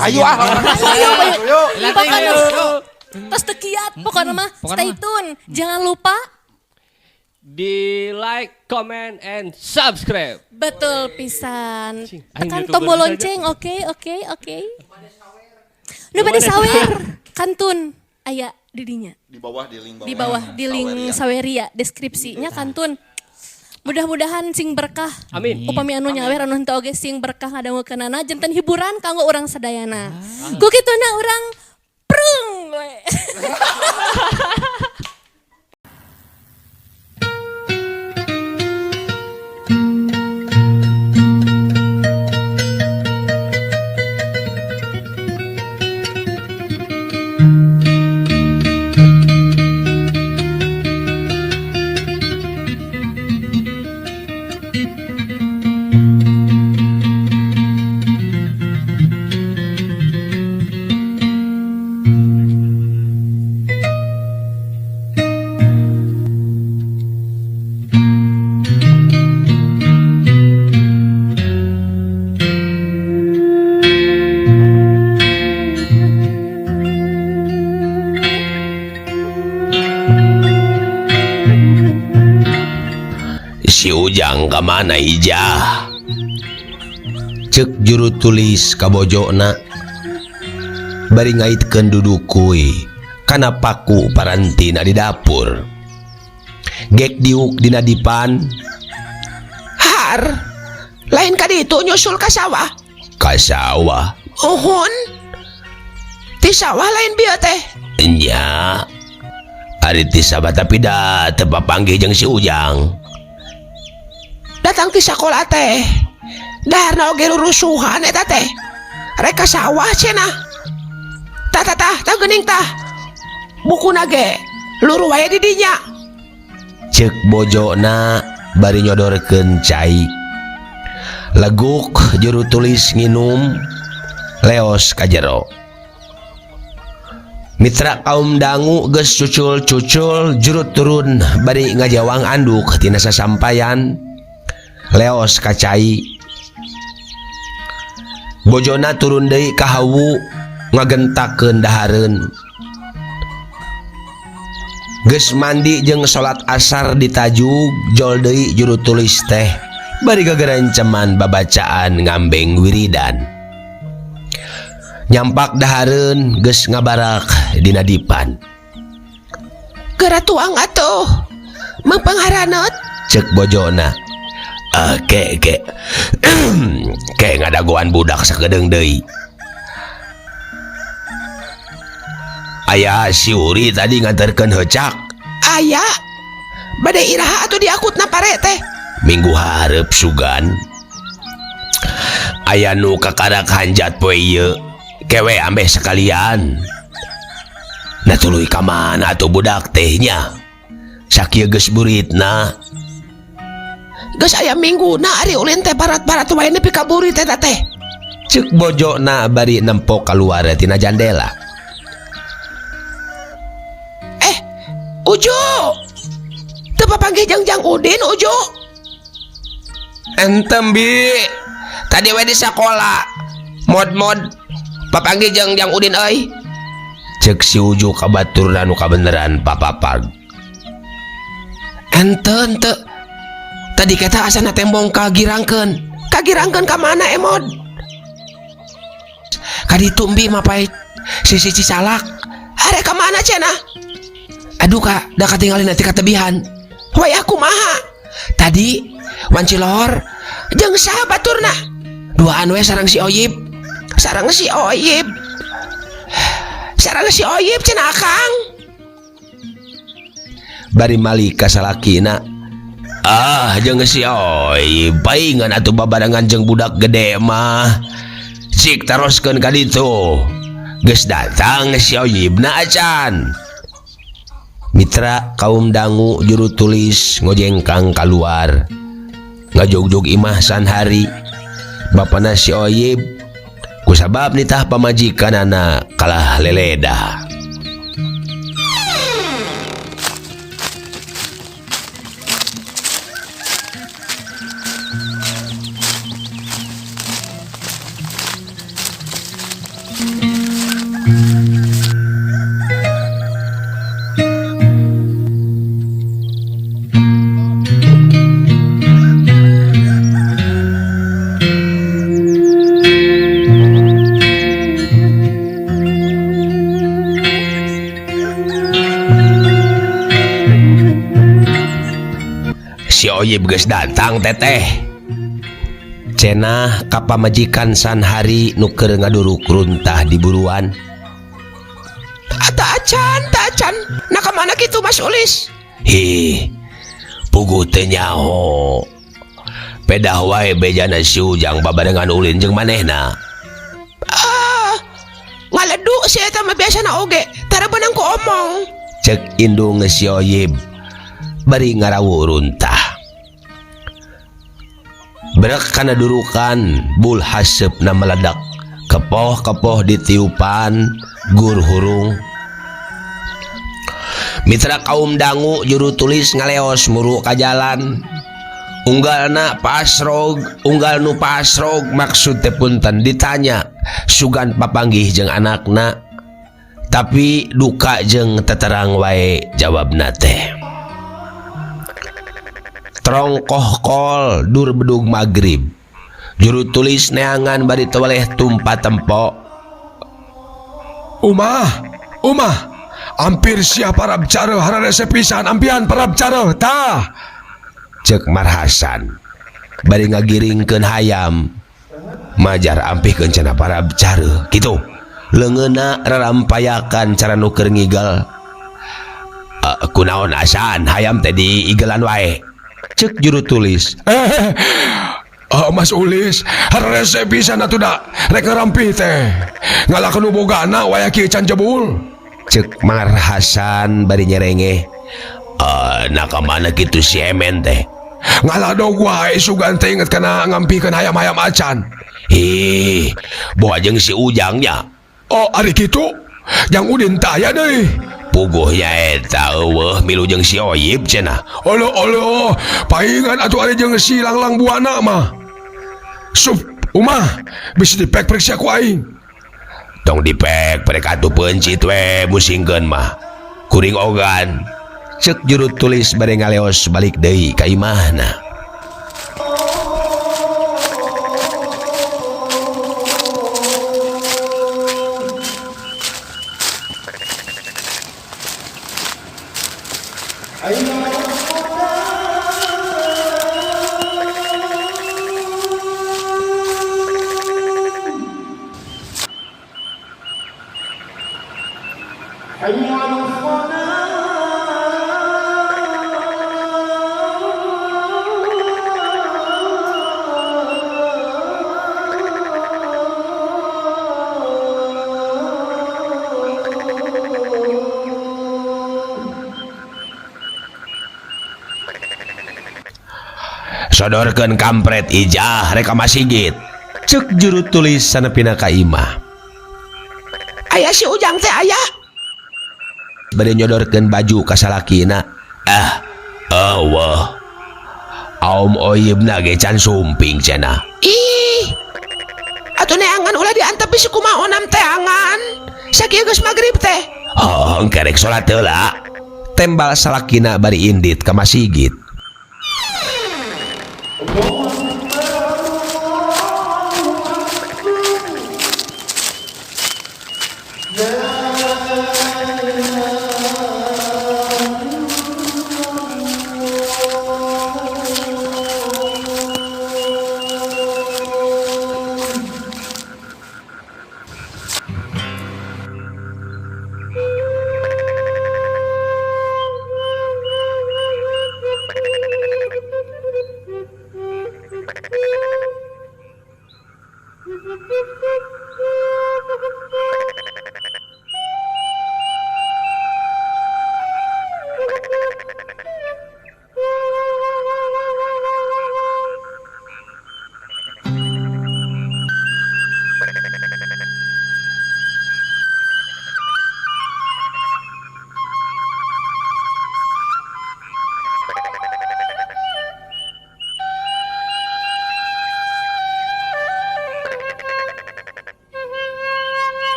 Ayo Ayo. Pokoknya tos tekiat pokoknya mah stay tune. Jangan lupa di like, comment, and subscribe. betul pisan. Aing Tekan YouTuber tombol saja. lonceng. Oke. Nu bade sawer. Kantun aya didinya. Di bawah di link Di bawah di link Saweria deskripsinya kantun. Mudah-mudahan sing berkah. Amin. Upami anu nyawer anu henteu oge sing berkah ngadangukeunana janten hiburan kanggo urang sadayana. Ku kituna urang prung we. Si Ujang kamana ijah? Cek juru tulis kabojona bari ngaitkeun dudukui kana paku parantina di dapur. Gek diuk dina dipan. Har, lain ka ditu nyusul ka sawah. Ka sawah? Uhun. Ti sawah lain bieu teh. Nya. Ari ti sawah tapi da teu papanggih jeung si Ujang. Datang ti sakola teh daharna oge rurusuhan eta teh rek ka sawah cenah tah geuning tah bukuna ge luruh wae di dinya ceuk bojona bari nyodorkeun cai leguk juru tulis nginum leos ka jero mitra kaum dangu geus cucul-cucul juru turun bari ngajawang anduk tina sasampayan leos kacai bojona turun deui ka hawu ngagentakeun dahareun geus mandi jeung salat asar ditajug jol deui juru tulis teh bari gagerenceman babacaan ngambeng wiridan nyampak dahareun geus ngabarak dina dipan geura tuang atuh meupeungharanot ceuk bojona Kek ngadagoan budak sakedeung deui. Aya si Uri tadi nganterkeun heucak. Aya. Bade iraha atuh diakutna pare teh. Minggu hareup sugan. Aya nu kakarak hanjat poe ieu. Kewe ambeh sekalian. Nah tuluy ka mana atuh budak teh nya? Sakieu geus buritna. Geus aya mingguna ari ulin teh barat-barat wae nepi ka burit eta teh. Ceuk bojona bari nempok kaluar tina jandela. Uju. Teu papanggih jeung Udin Uju. Entem bi. Tadi we di sakola. Mod papanggih jeung Udin euy. Ceuk si Uju ka baturna nu kabeneran papapag. Enten teu. Tadi kata asana tembong kagirangkeun ka mana emod? Kadi tumbi mapai sisi Cisalak. Are ka mana cenah? Aduh kak, da katinggalin nanti katebihan. Wai aku maha. Tadi wancilor jeung saha baturna? Duaan we sareng si Oyib. Sareng si Oyib cenah Akang. Bari malika salakina. Jeung si Oyib paingan atuh babarengan jeung budak gede mah. Cik teruskeun ka ditu. Geus datang si Oyibna acan. Mitra kaum dangu juru tulis ngojengkang keluar. Ngajogjog imah sanhari. Bapana si Oyib kusabab nitah pamajikanana kalah leledah. Si Oyib geus datang teteh. Cenah ka pamajikan Sanhari nu keur ngaduruk runtah di buruan. Tak acan. Nah kemana gitu Mas Ulis? Hi, pugu teu nyaho. Pedah wae bejana si Ujang babarengan ulin jeung manehna. Ngaledu si eta mah biasana oge, tara beunang ku omong. Cek indung si Oyib bari ngarawu runtah. Berak kana durukan bul hasepna meledak. Kepoh ditiupan gur hurung. Mitra kaum dangu juru tulis ngaleos muru ka jalan. Unggalna pasrog, unggal nu pasrog maksud teh punten ditanya sugan papanggih jeung anakna. Tapi duka jeung teterang wae jawabna teh. Trongkoh kol dur bedug magrib. Juru tulis neangan bari teweleh tumpa tempo. Umah, hampir siap parab cara hararese pisan ampian parab cara tah. Cek Marhasan bari ngagiringkeun hayam. Majar ampihkeun cenah parab cara kitu. Leungeunna rarampayakan cara nu keur ngigal. Kunaon asan hayam teh diigelan wae. Cek juru tulis. Mas Ulis, hararese pisan atuh da rek ngarampih teh. Ngalakeun nu bogana waya kieu can jebul. Cek Marhasan bari nyerengeh. Nah kamana kitu si Emen teh? Ngaladog wae sugan teh inget kana ngampihkeun hayam-hayam acan. Hi, boa jeung si Ujangnya. Oh, ari kitu. Jang Udin tah aya deui. Puguhnya eta eueuh milu jeung si Oyib cenah. Olo, paingan atuh ari jeung si Langlang buana mah. Sup, umah, bisa dipek periksa ku aing. Tong dipek prek atuh pencit we musingkeun mah. Kuring ogan. Cek juru tulis bari ngaleos balik deui ka imahna. Sodorkeun kampret ijah rek ka Masigit. Cek juru tulis sanepina ka imah. Aya si Ujang teh aya. Bari nyodorkeun baju ka salakina. Wah. Aum Oyibna ge can sumping cenah. Ih. Atuh neangan ulah diantep bisi kumaha onam teangan. Sakieu geus magrib teh. Engke rek salat heula. Tembal salakina bari indit ka Masigit.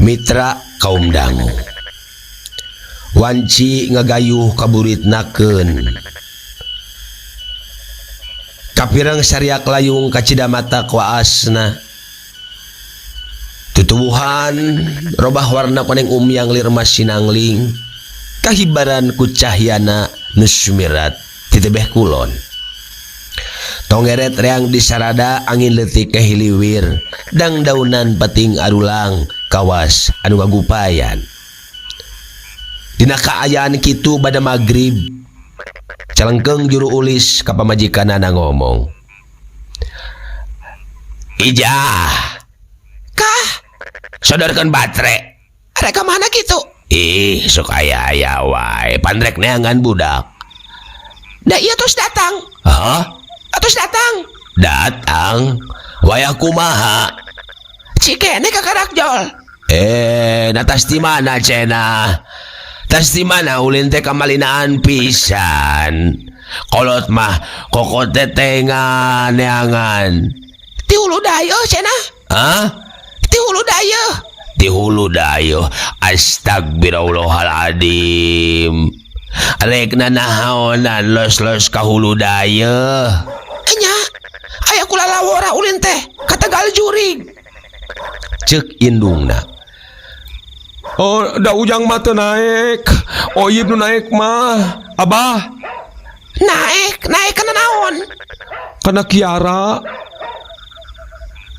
Mitra kaum dangu wanci ngagayuh kaburitnakeun kapirang sariak layung kacida mata kuasna tutubuhan robah warna paneng umyang lirmas sinangling kahibaran ku cahyana nu sumirat ti tebeh kulon tongeret reang di sarada angin leutik kahiliwir dang daunan pating arulang kawas anu ngagupayan dina kaayaan kitu bada magrib calengkeung juru ulis ka pamajikanana ngomong Ijah kah sodorkeun batre are ka mana kitu ih sok aya wae pandrek neangan budak da ieu tos datang hah tos datang wayah kumaha cikene kakarak jol natas di mana cena tas di mana ulin teh kamalinaan pisan kolot mah kokot tetengan neangan ti hulu dayo cena hah ti hulu dayo astagfirullahaladzim rek nanahaonan los ka hulu dayo nya aya kula lawora ulin teh ka Tegal Jurig ceuk indungna Oh, da ujang mah teu naek. Oyib nu naek mah, Abah. Naek kana naon? Kana Kiara.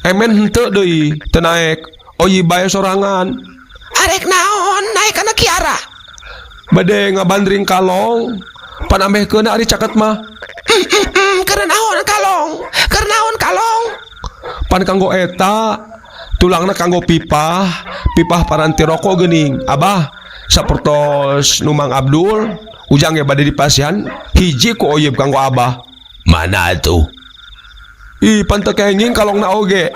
Emen henteu deui, teu naek. Oyib bae sorangan. Arek naon naek kana Kiara? Bade ngabandring kalong. Pan ambehkeun ari caket mah. Keur naon kalong? Pan kanggo eta. Tulangna kanggo pipah paranti rokok geuning. Abah sapertos nu Mang Abdul ujang ge bade dipasihan hiji ku Oyib kanggo Abah. Mana atuh? Ih pan teu kenging kalongna oge.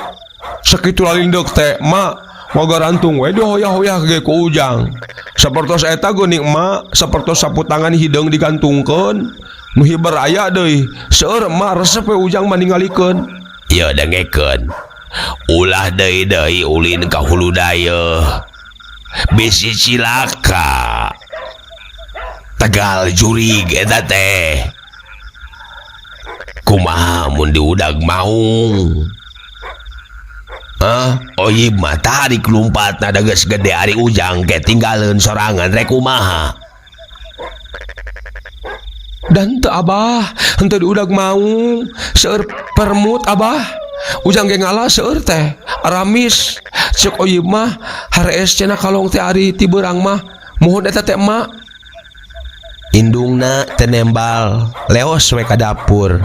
Sakitu lalindek teh mak ngogarantung we dihoyah-hoyah ge ku ujang. Sapertos eta geuning emak sapertos sapu tangan hideung digantungkeun. Nu hiber aya deui seueur emak resep we ujang maningalikeun. Ya dengekeun. Ulah deui ulin ka hulu dayeuh bisi cilaka Tegal Jurig eta teh kumaha mun diudag maung Oyib mah tarik lumpatna da geus gede ari ujang ke tinggaleun sorangan rek kumaha Dan teu Abah henteu diudag maung seueur permut Abah ujang ge ngalah seueur teh aramis ceuk Oyib mah harees cenah kalong teh ari ti beurang mah muhun eta teh emak. Indungna teu nembal leos we ka dapur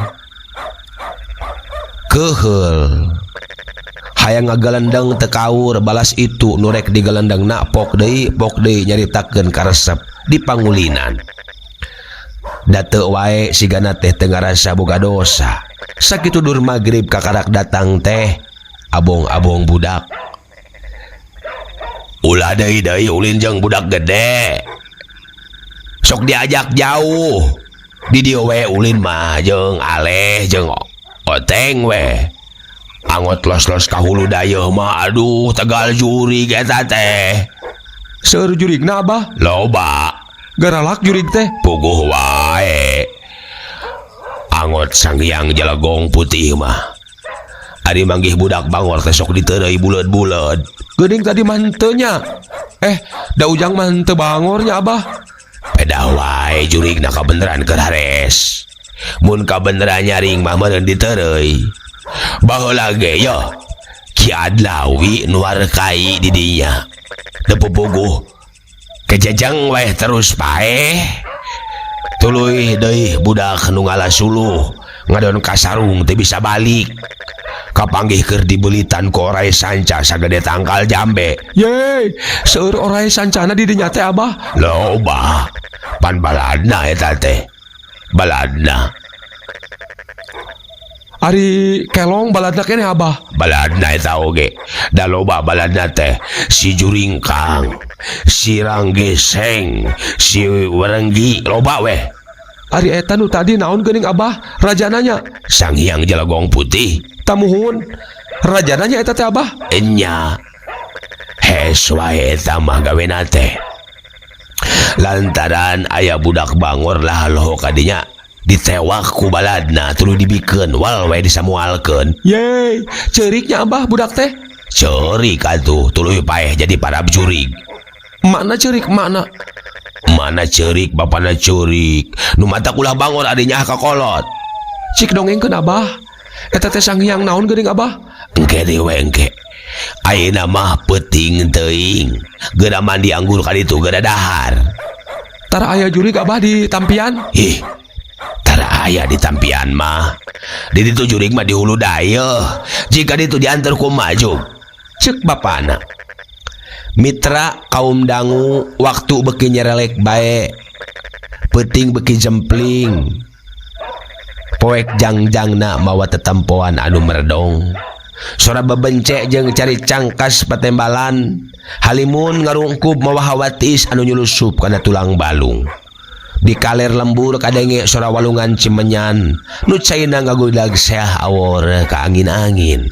keheul hayang ngagalendeng teu kaur balas itu nu rek digalendengna pok deui nyaritakeun ka resep di pangulinan da teu wae sigana teh teu ngarasa boga dosa. Sakitu dur magrib kakarak datang teh abong-abong budak. Ulah deui ulin jeung budak gede. Sok diajak jauh. Di dieu we ulin mah jeung Aleh jeung Oteng we. Angot los-los ka hulu dayeuh mah aduh Tegal Jurig eta teh. Seueur jurigna Abah Loba. garalak jurig teh. Puguh wae. Angot Sanghyang Jalagong Putih mah ari manggih budak bangor teh sok diteureuy buleud-buleud. Geuning tadi mah henteu nya. Da ujang mah henteu bangornya Abah. Peda wae jurigna kabeneran keur hares. Mun kabeneran nyaring mah meureun diteureuy. Baheula ge yo Ki Adlawi nu warkai di dinya. Teu pupuguh kejajang wae terus paeh. Tuluy deui budak nu ngalasuluh ngadon ka sarung teu bisa balik. Kapanggih keur dibeulitan ku oray sanca sagede tangkal jambe. Yeay, seueur oray sancana di dinya teh Abah. Loba. Pan baladna eta teh. Baladna. Ari kelong baladna keneh Abah. Baladna eta oge. Da loba baladna teh si Juringkang, si Ranggeseng, si Werenggi loba weh. Ari eta nu tadi naon geuning Abah rajananya? Sanghyang Jalagong Putih. Tamuhun rajananya eta teh Abah. Enya. beres wae eta mah gawena teh. Lantaran aya budak bangor lah loh kadinya ditewak ku baladna tuluy dibikeun wal wae disamualkeun. Yeay, ceriknya abah budak teh. Ceurik atuh tuluy paeh jadi para jurig. Mana cerik mana? Mana ceurik bapana curik. Nu mata kulah bangor adinya kakolot. Cik dongengkeun abah. Eta teh Sanghyang naon geuning abah? Engke dewe engke. Ayeuna mah peuting teuing. Geura mandi anggur ka ditu geura dahar. Tara aya jurig abah di tampian. Ih, tara aya di tampian mah. Di ditu jurig mah di hulu dayeuh. Jika ditu diantar ku maju. Cek bapana. Mitra kaum dangu waktu beki nyerelek bae. Peuting beki jempling. Poek jangjangna mawa tetempoan anu merdong. Sora bebencek jeung cari cangkas patembalan. Halimun ngarungkub mawa hawatis anu nyulusup kana tulang balung. Di kaler lembur kadenge sora walungan cimenyan. Nu caina ngagudag seah awor ka angin-angin.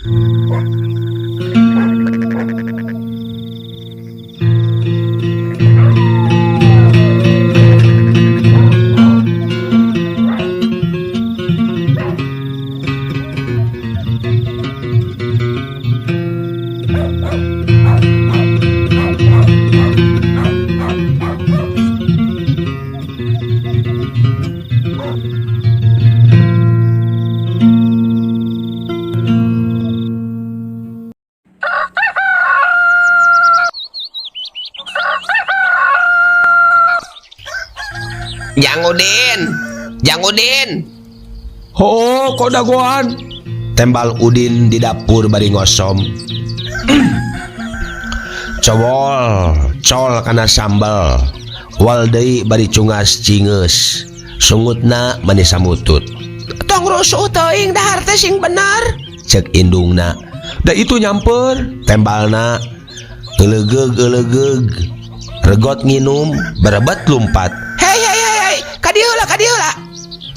Jang Udin. Oh, kok dagoan? Tembal Udin di dapur bari ngosom. Col kana sambal. Wal deui bari cungas cingeus. Sungutna manis samutut. Tong rusuh teuing dahar teh sing bener. Cek indungna. Da itu nyamper. Tembalna elegeg. Regot nginum, berebet lumpat. Hei, kadieu lah.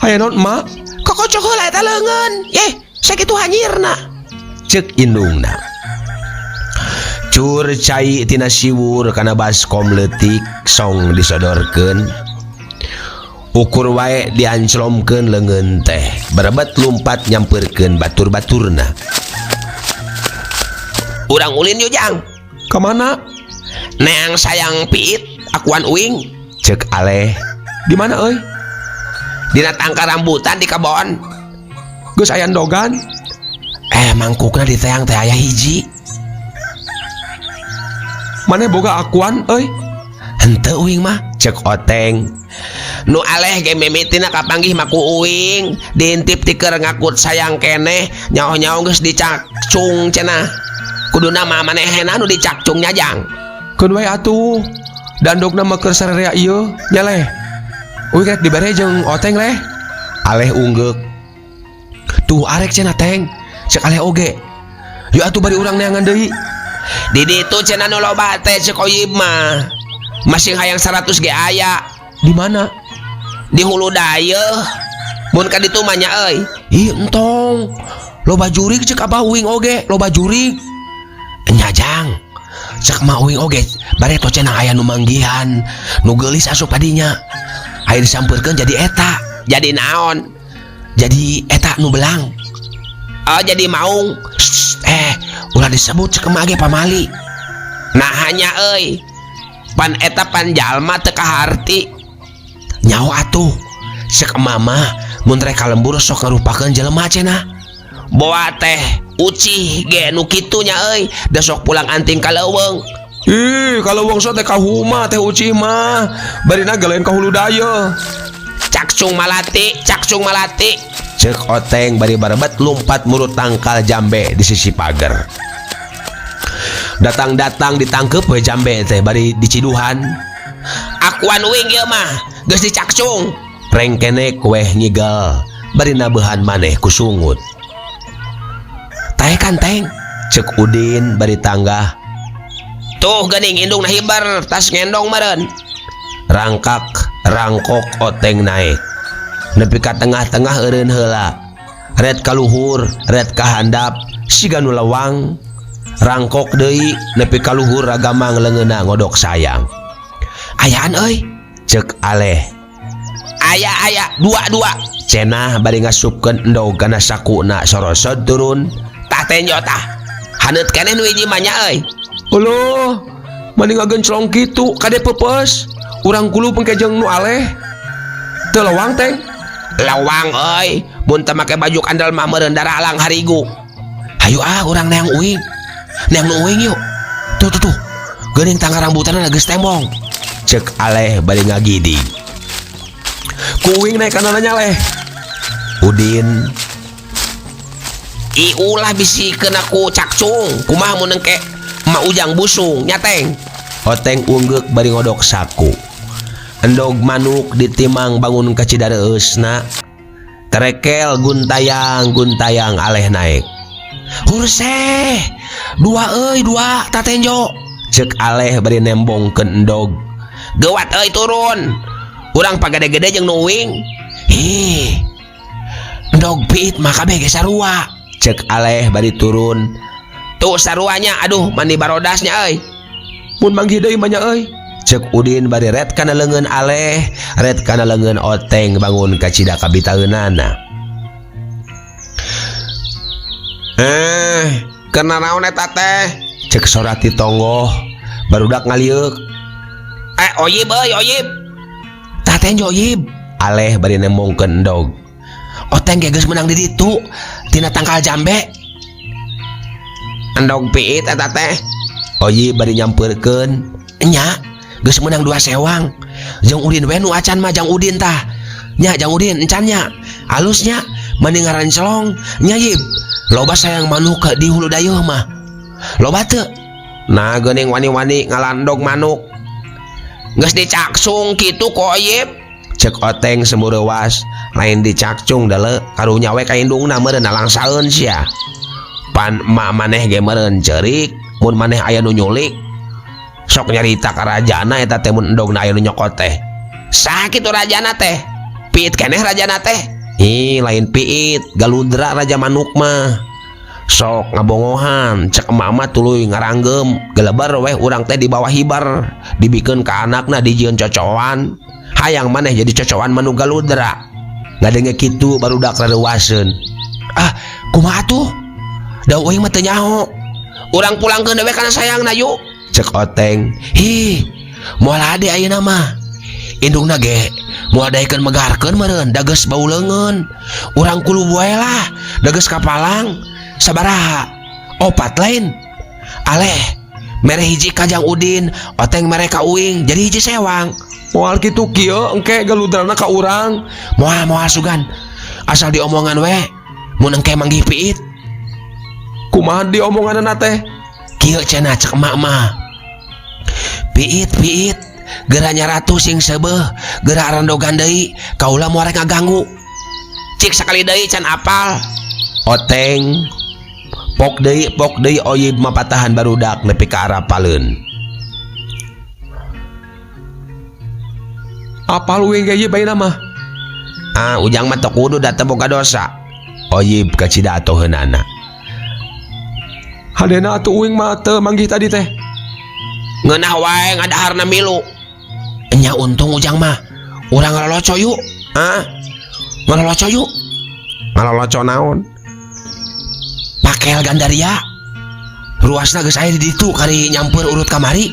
Aya naon emak? Kokocok heula eta leungeun. Sakitu hanyirna. Cek indungna. Cur cai tina siwur kana baskom leutik song disodorkeun. Ukur wae dianclomkeun leungeun teh. Berebet lumpat nyampeurkeun batur-baturna. Urang ulin yuk Jang. Ka mana? Neang sayang piit akuan uing. Cek aleh. Di mana euy? Dina tangka rambutan di kebon. Geus aya dogan. Mangkukna di teang teh aya hiji. Maneh boga akuan euy? Henteu uing mah, cek Oteng. Nu aleh ge mimitina kapanggih maku uing, diintip ti keur ngakut sayang keneh, nyaho-nyaho geus dicakcung cenah. Kuduna mah manehna nu dicakcungnya Jang. Keun wae atuh. Dandogna mah keur sarerea ieu, nya leh. Uing rek dibere jeung Oteng leh. Aleh unggek. Tuh arek cenah Teng. Cek aleh oge. Yuk atuh bari urang neangan deui. Di ditu cenah nu loba teh cek Oyib mah. Masing hayang 100 ge aya. Di mana? Di hulu dayeuh. Mun ka ditu mah nya euy. Ih entong. Loba jurig cek abah uing oge, loba jurig. Nya Jang. Cek mah uing oge bareto cenah aya nu manggihan, nu geulis asup kadinya. Aya disampeurkeun jadi eta. Jadi naon? Jadi eta nu belang. Oh jadi maung. Ulah disebut cek mah ge pamali. Nah hanya euy. Pan eta pan jalma teu kaharti. Nyaho atuh. Cek mama mun rek kalembur sok ngarupakeun jelema cenah. Boa teh ucih ge nu kitu nya euy. Da sok pulang anting ka leuweung. Ih, kalau wong teh kahuma teh ucih mah. Barina galeun ka hulu dayeuh. Cakcung malati. Cek Oteng bari barebet lumpat murut tangkal jambe di sisi pagar. Datang ditangkep we jambe teh bari diciduhan. Akuan uing ieu mah geus dicakcung. Rengkene kueh nyigel bari nabehan maneh ku sungut. Teh kan Teng, cek Udin bari tanggah. Tuh geuning indungna hibar tas ngendong meureun. Rangkok Oteng naik. Nepi ka tengah-tengah eureun heula. Red ka luhur, red ka handap, siga nu lewang. rangkok deui nepi ka luhur ragamang leungeunna ngodok sayang. Ayaan euy, ceuk Aleh. Aya dua cenah bari ngasupkeun endog kana sakuna sorosod turun. Tah tenjo tah haneut keneh nu hiji mah nya euy. Uluh, mending ngagenclong kitu kade pepes. Urang kulu pengkejeng nu Aleh. Teu lawang teh. Lawang euy, mun teu make baju kandel mah meureun daralang harigu. Hayu urang neang uing. Neang nu uing yuk. Tuh. Geuning tangga rambutanna geus tembong. Ceuk Aleh bari ngagiding. Kuing naik kana nya Leh. Udin. Ulah bisikeun aku cakcung. Kumaha mun engke Ma Ujang busung nya Teng. Oteng unggek bari ngodok saku. Endog manuk ditimang bangun ka cidareusna. Terekel guntayang Aleh naik. Hurseh, dua tatenjo. Ceuk Aleh bari nembongkeun endog. Geuwat euy turun. Urang pagede-gede jeung nu uing. Endog piit mah kabeh ge sarua. Ceuk Aleh bari turun. Tuh saruanya, aduh mani barodasnya euy. Mun manggih deui mah nya euy. Ceuk Udin bari ret kana leungeun Aleh, ret kana leungeun Oteng bangun ka cida kabitaeunana. Kena naon eta teh? Ceuk Sorati tonggoh, barudak ngalieuk. Oyib euy, oyib. Tah tenjo oyib. Aleh bari nembongkeun endog. Oteng ge geus menang di ditu tina tangkal jambe. Endog piit eta teh. Oyib bari nyampeurkeun. Nya, geus menang 2 sewang. Jeung Udin we nu acan mah Jang Udin tah. Nya Jang Udin encan nya. Alusnya mending ngarancelong nya yib. Loba sayang manuk ke di hulu dayeuh mah. Loba teu? Nah geuning wani-wani ngalandog manuk. Geus dicaksung kitu ku Oyib. Ceuk Oteng semureuwas, lain dicakcung deuleu karunya we ka indungna meureun nalangsaeun sia. Pan emak maneh ge meureun ceurik, mun maneh aya nu nyulik. Sok nyarita ka rajana eta teh mun endogna aya nu nyokot teh. Sakitu rajana teh? Piit keneh rajana teh? Lain piit, galudra raja manuk mah. Sok ngabongohan, cek emak tuluy ngaranggem. Geleber weh urang teh di bawah hibar, dibikeun ka anakna dijieun cocoan. Hayang maneh jadi cocoan manuk galudra. Ngadenge kitu barudak rareuwaseun. Kumaha atuh? Da uing mah teu nyaho. Urang pulangkeun dewe kana sayangna yuk. Cek Oteng. Moal ade ayeuna mah. Indungna ge moal daekeun megarkeun meureun da geus bau leungeun. Urang kulu bae lah, da geus kapalang. Sabaraha? 4 lain. Aleh mere hiji ka Jang Udin, Oteng mere ka uing, jadi hiji sewang. Moal kitu kieu engke galudrana ka urang. Moal sugan. Asal diomongan we. Mun engke manggih piit. Kumaha diomonganna teh? Kieu cenah cek emak mah. Piit, geura nyaratu sing seubeuh, geura randogan deui, kaula moal rek ngaganggu. Cik sakali deui can apal. Oteng pok deui Oyib mapatahan barudak nepi ka arah paleun. Apal uing ge ieu bae mah. Ujang mah teu kudu da teu boga dosa. Oyib ka cida atoheunana. Hadena atuh uing mah teu manggih tadi teh. Ngeunah wae ngadaharna milu. Nya untung Ujang mah urang ngaloloco yuk. Ngaloloco yuk. Ngaloloco naon? Pakel Gandaria. Ruasna geus aya di ditu kari nyampeur urut kamari.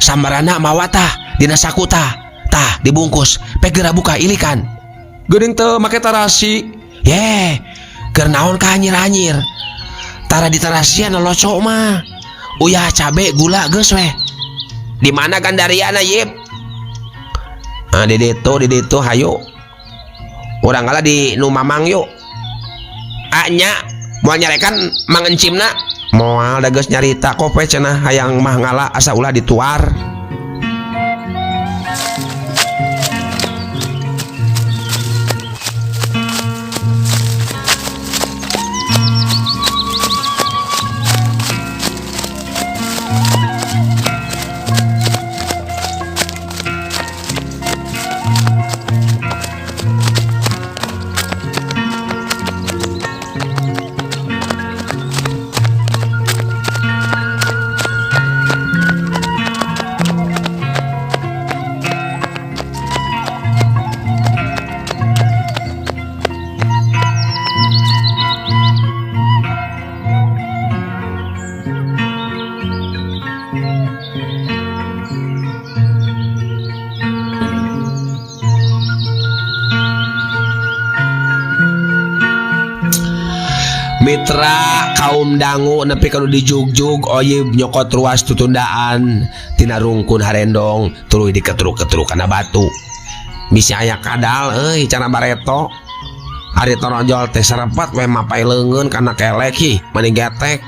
Sambarana mawa tah dina saku tah. Tah dibungkus, pek geura buka ilikan. Geuning teu make tarasi. Keur naon ka anyir-anyir. Tara di tarasian loloco mah. Uyah cabe gula geus weh. Di mana Gandariana Yip? Di ditu hayu. Urang ngala di nu Mamang yuk. Nya moal nyarekan mangencimna. Moal da geus nyarita kope cenah hayang mah ngala asa ulah dituar. Mitra kaum dangu nepi kalau dijugjug oyib nyokot ruas tutundaan tina rungkun harendong tuluy diketruk-ketruk kana batu misi aya kadal cana bareto ari toronjol teh sarepet we mapai leungeun kana kelek hi mani getek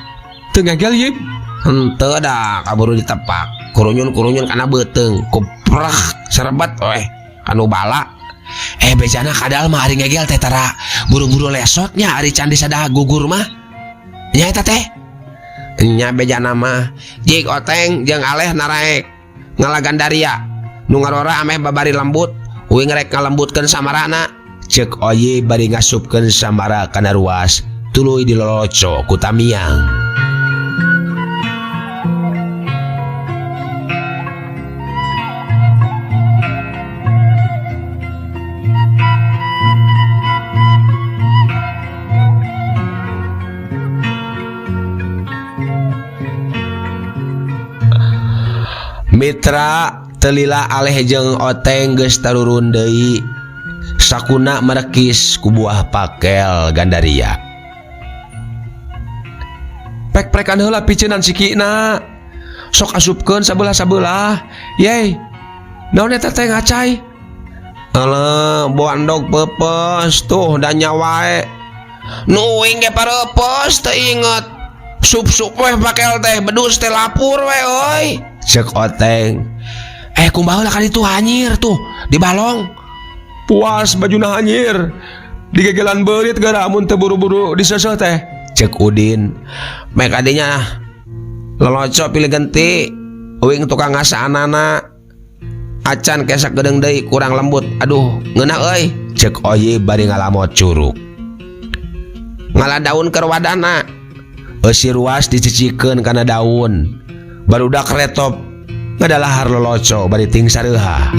teu ngegel yib henteu da kaburu ditepak kurunyun kana beuteung kuprak sarepet we anu bala bejana kadal mah ari ngegel teh tara buru-buru lesotnya ari can disadah gugur mah nya eta teh nya bejana mah jik oteng jeung aleh naraek ngalagan daria nu ngarora ameh babari lembut uing rek ngalembutkeun samarana ceuk oye bari ngasupkeun samara kana ruas tuluy diloloco ku tamiang. Mitra telila aleh jeung oteng geus tarurun deui sakuna merekis ku buah pakel gandaria pek-pekan heula piceunan sikina sok asupkeun sabelah-sabelah yey naon eta teh ngacai Alah boandog pepes tuh da nyawae nu uing ge parepes teu inget sup-sup weh pakel teh bedus teh lapur weh euy cek oteng kumaha lah kan itu hanyir tuh di balong puas bajuna hanyir digegelan beurit gara amun teu buru-buru diseseuh teh cek Udin mek adinya loloco pilih genti uing tukang ngasaanana acan kesak gedeng deui kurang lembut aduh ngeunah euy cek oye bari ngalamot curug ngala daun keur wadana eusi ruas dicicikeun kana daun barudak retop ngadalahar loloco bari ting sareuha.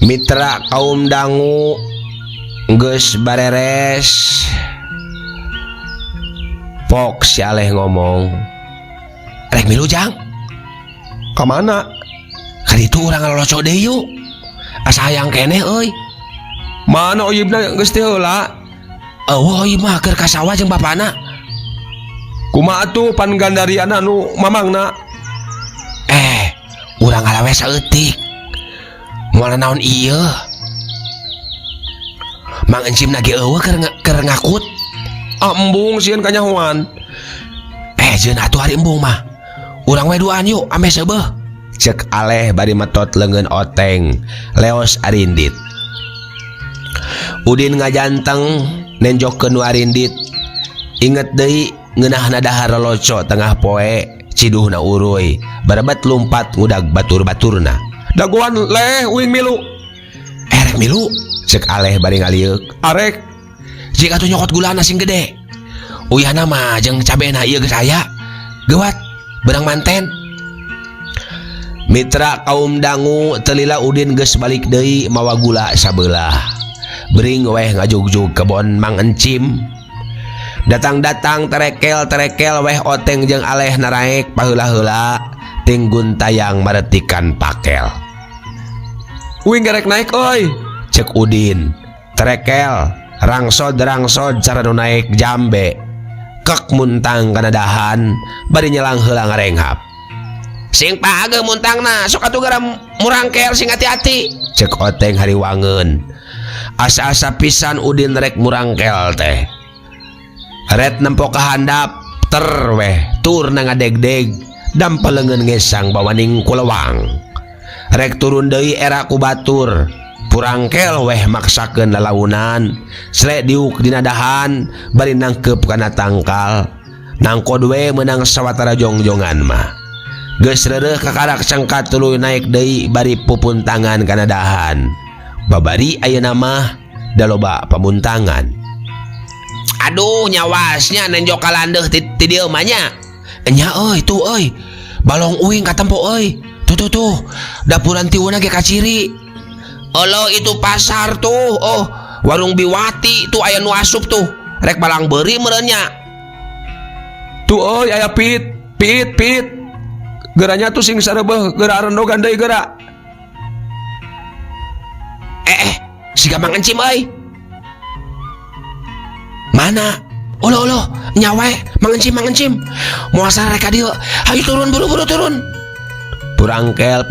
Mitra kaum dangu geus bareres pok si aleh ngomong rek milu jang ka mana kaditu urang ngaloloco deui yuk asa hayang keneh euy mana oyibna geus teh heula eueuh ieu mah keur ka sawah jeung bapana kumaha atuh pan gandariana nu mamangna urang ngalawe saeutik moal naon ieu Mang Encim na ge eueuh keur ngakut embung sieun kanyahoan jeun atuh hari embung mah urang we duaan yuk ame seubeuh cek aleh bari metot leungeun oteng leos arindit Udin ngajanteng nenjokkeun nu arindit inget deui ngeunahna dahar loloco tengah poe ciduhna uruy barebat lumpat ngudag batur-baturna dagoan leh uing milu rek milu cek aleh bari ngaliuk arek jika atuh nyokot gulana sing gede uyahna mah jeung cabena ieu geus aya geuat beurang manten mitra kaum dangu telila Udin geus balik deui mawa gula sabelah bering weh ngajugjug kebon Mang Encim datang-datang terekel weh oteng jeung aleh naraek paheula-heula ting guntayang maretikan pakel uing gerek naik euy cek Udin terekel rangsod cara nu naik jambe kek muntang kana dahan bari nyelang heula ngarenghap sing pageuh muntangna sok atuh gara murangkel sing hati-hati cek oteng hariwangeun asa-asa pisan Udin rek murangkel teh ret nempo ka handap tur na ngadegdeg dampalengan ngesang bawaning kulawang. Rek turun deui era ku batur. Purangkel weh maksakeun lalaunan. Sre diuk dina dahan bari nangkep kana tangkal. Nangkod we meunang sawatara jongjongan mah. Geus reureuh kakarak cangkat tuluy naik deui bari pupuntangan kana dahan. Babari ayeuna mah da loba pamuntangan. Aduh nyawasnya nenjok kalandeuh ti dieu mah nya. Nya euy tuh euy. Balong uing katempo euy. Tuh dapuran tiuna ge kaciri. Olo itu pasar tuh. Oh, warung Biwati tuh aya nu asup tuh. Rek balang beuri meureun nya. Tuh euy aya pit. Geranya tuh sing sarebeuh geura rendogan deui geura. Siga Mang Encim euy. Mana? Olo nyawa Mang Encim. Moal rek ka dieu. Hayu turun buru-buru turun. Pulangkel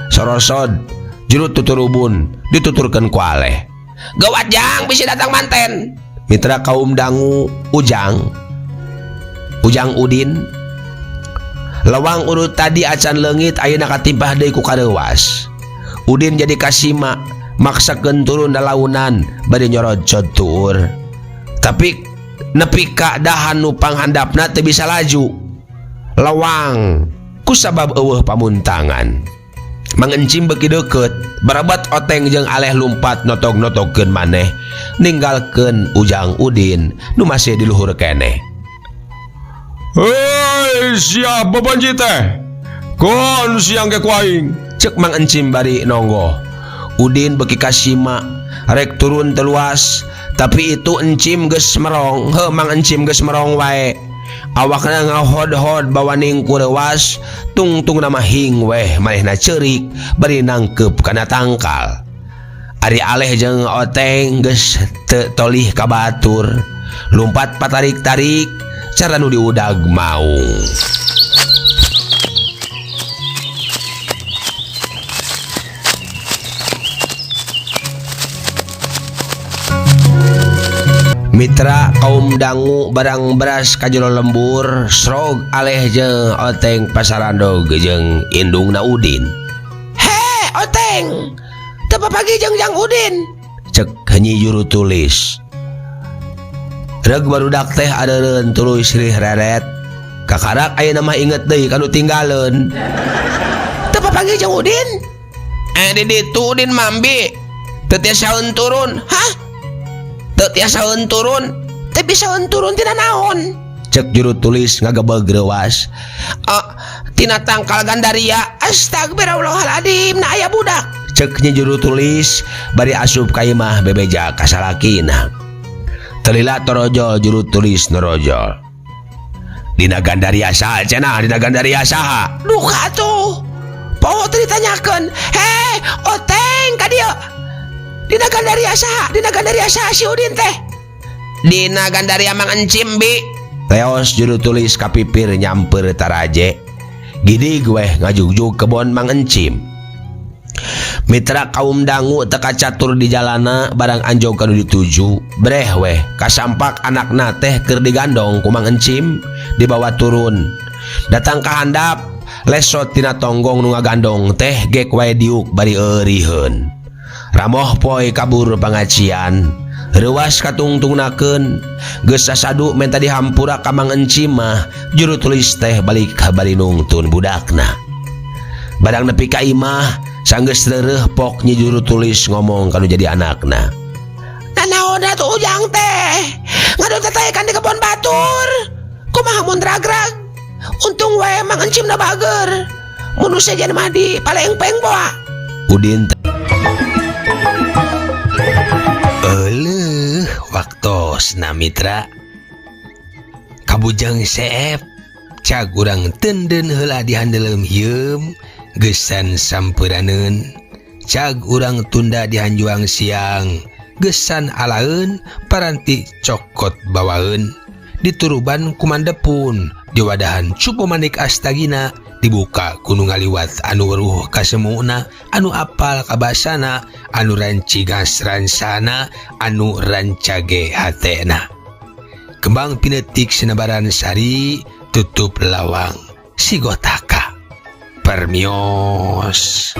sorosod jurut tuturubun dituturkeun ku aleh. Gawat jang bisi datang manten. Mitra kaum dangu Ujang Udin. Lawang urut tadi acan leungit ayeuna katimpah deui ku kareuwas. Udin jadi kasima maksakeun turun dalaunan bari nyorod tur. Tapi nepi ka dahan nu panghandapna teu bisa laju. Lawang kusabab eueuh pamuntangan. Mang Encim beuki deukeut barabat oteng jeung aleh lumpat notog-notogkeun maneh ninggalkeun Ujang Udin nu masih di luhur keneh. Hei siap bebanji teh. Kon siang ge ku aing. Cek Mang Encim bari nonggo. Udin beuki kasima rek turun teluas tapi itu Encim geus merong. Mang Encim geus merong wae. Awakna ngahod-hod bawaning kureuwas tungtung nama hing weh manehna ceurik bari nangkep kana tangkal. Ari aleh jeung oteng geus teu tolih ka batur. Lumpat patarik-tarik cara nu diudag maung. Mitra kaum dangu barang beras kajero lembur srog aleh jeung oteng pasarandog jeung indungna Udin. He oteng teu papagi jeung Jang Udin cek heunyih juru tulis. Reg barudak teh adeureun tuluy sirih reret. Kakarak ayeuna mah inget deui kanu tinggaleun. Teu papagi jeung Udin? Di ditu Udin mambi. Teu tiasaeun turun. Hah? Teu tiasaeun turun? Teu bisaeun turun tina naon? Cek juru tulis ngagebeg reuwas. Tina tangkal Gandaria. Astagfirullahaladzim, na aya budak. Ceknya juru tulis bari asup ka imah bebeja ka salakina. Telila torojol juru tulis norojol. Dina Gandaria saha cenah? Dina Gandaria saha? Duh atuh. Poho teu ditanyakeun. Heh, oteng ka dieu. Dina Gandaria saha? Dina Gandaria saha si Udin teh? Dina Gandaria Mang Encim bi. Leos juru tulis kapipir nyamper taraje. Gidig weh ngajugjug kebon Mang Encim. Mitra kaum dangu teka catur di jalana barang anjog kanu dituju breh weh kasampak anakna teh keur digandong ku Mang Encim dibawa turun datang ka handap lesot tina tonggong nu ngagandong teh gek wae diuk bari euriheun ramoh poe kabur pangacian reuwas katungtungnakeun geus sasadu menta dihampura ka Mang Encim mah juru tulis teh balik ka bari nungtun budakna barang nepi ka imah sanggeus reureuh pok nyi juru tulis ngomong kanu jadi anakna. Nanaon atuh Ujang teh? Ngadon tetayekan di kebon batur. Kumaha mun ragrag? Untung wae Mang Encim na bager. Mun sejen mah di palengpeng boa. Udin Eleuh waktosna mitra. Kabujang seep cag urang tenden heula di handeuleum hieum. Gesan sampuraneun cag urang tunda di hanjuang siang gesan alaeun paranti cokot bawaeun dituruban kumandepun di wadahan cupu manik astagina dibuka kuno ngaliwat anu weruh kasemuna anu apal kabasana anu ranci gasransana anu rancage hatena Kembang pinetik Sinebaran Sari tutup lawang si Gotaka. Permios.